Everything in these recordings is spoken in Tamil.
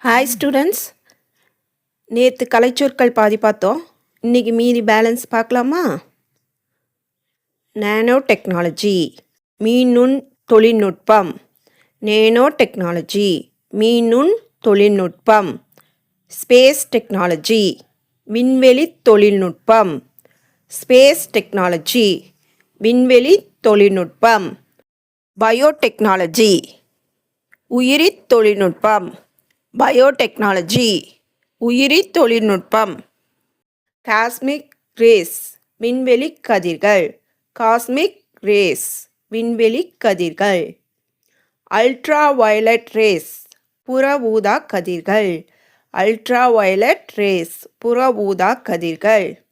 ஹாய் ஸ்டூடெண்ட்ஸ், நேற்று கலைச்சொற்கள் பாதி பார்த்தோம். இன்றைக்கி மீதி பேலன்ஸ் பார்க்கலாமா? நேனோ டெக்னாலஜி, மீநுண் தொழில்நுட்பம். நேனோ டெக்னாலஜி, மீநுண் தொழில்நுட்பம். ஸ்பேஸ் டெக்னாலஜி, விண்வெளி தொழில்நுட்பம். ஸ்பேஸ் டெக்னாலஜி, விண்வெளி தொழில்நுட்பம். பயோடெக்னாலஜி, உயிரி தொழில்நுட்பம். பயோடெக்னாலஜி, உயிரி தொழில்நுட்பம். காஸ்மிக் ரேஸ், விண்வெளி கதிர்கள். காஸ்மிக் ரேஸ், விண்வெளி கதிர்கள். அல்ட்ரா வயலட் ரேஸ், புற ஊதா கதிர்கள். அல்ட்ரா வயலட் ரேஸ், புற ஊதா கதிர்கள்.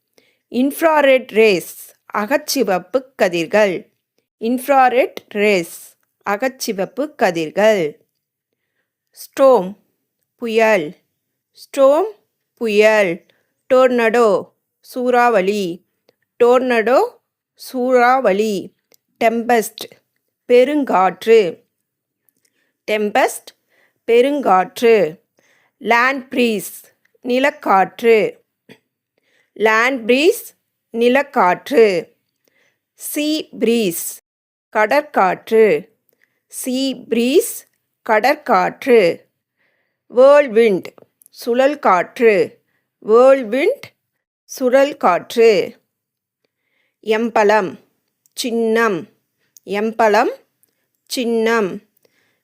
இன்ஃப்ராரெட் ரேஸ், அகச்சிவப்பு கதிர்கள். இன்ஃப்ராரெட் ரேஸ், அகச்சிவப்பு கதிர்கள். ஸ்டோம், புயல். ஸ்டோம், புயல். டோர்னடோ, சூறாவளி. டோர்னடோ, சூறாவளி. டெம்பஸ்ட், பெருங்காற்று. டெம்பஸ்ட், பெருங்காற்று. லேண்ட் ப்ரீஸ், நிலக்காற்று. லேண்ட் ப்ரீஸ், நிலக்காற்று. சீ ப்ரீஸ், கடற்காற்று. சீ ப்ரீஸ், கடற்காற்று. வேர்ல்விண்ட், சுழல் காற்று. வேர்ல்விண்ட், சுழல் காற்று. எம்பலம், சின்னம். எம்பலம், சின்னம்.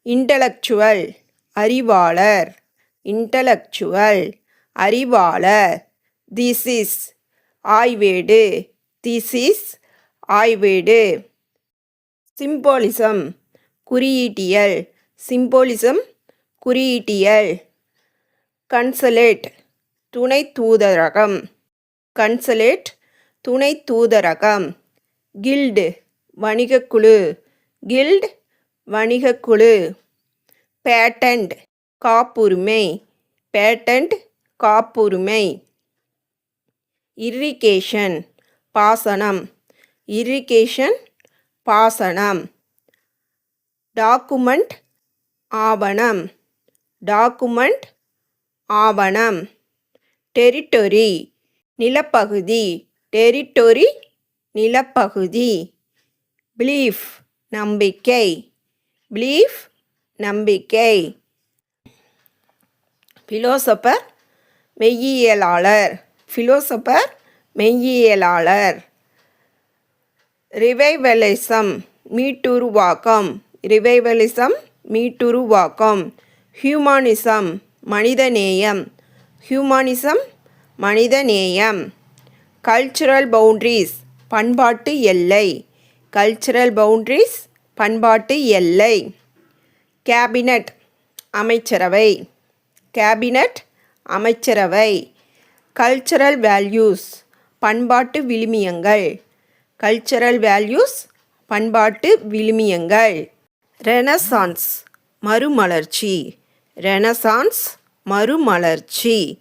இன்டலெக்சுவல், அறிவாளர். இன்டலெக்சுவல், அறிவாளர். தீசிஸ், ஆய்வேடு. தீசிஸ், ஆய்வேடு. சிம்போலிசம், குறியீட்டியல். சிம்போலிசம், குறியீட்டியல். கன்சலேட், துணை தூதரகம். கன்சலேட், துணை தூதரகம். கில்டு, வணிகக்குழு. கில்டு, வணிகக்குழு. பேட்டன்ட், காப்புரிமை. பேட்டன்ட், காப்புரிமை. இரிகேஷன், பாசனம். இரிகேஷன், பாசனம். டாக்குமெண்ட், ஆவணம். டாக்குமெண்ட், ஆவணம். டெரிட்டரி, நிலப்பகுதி. டெரிட்டரி, நிலப்பகுதி. பிலீஃப், நம்பிக்கை. பிலீஃப், நம்பிக்கை. ஃபிலோசபர், மெய்யியலாளர். ஃபிலோசபர், மெய்யியலாளர். ரிவைவலிசம், மீட்டுருவாக்கம். ரிவைவலிசம், மீட்டுருவாக்கம். ஹியூமனிசம், மனிதநேயம். ஹியூமனிசம், மனிதநேயம். கல்ச்சுரல் பவுண்ட்ரீஸ், பண்பாட்டு எல்லை. கல்ச்சுரல் பவுண்ட்ரீஸ், பண்பாட்டு எல்லை. கேபினட், அமைச்சரவை. கேபினட், அமைச்சரவை. கல்ச்சுரல் வேல்யூஸ், பண்பாட்டு விழுமியங்கள். கல்ச்சுரல் வேல்யூஸ், பண்பாட்டு விழுமியங்கள். ரெனசான்ஸ், மறுமலர்ச்சி. ரெனசான்ஸ், மறுமலர்ச்சி.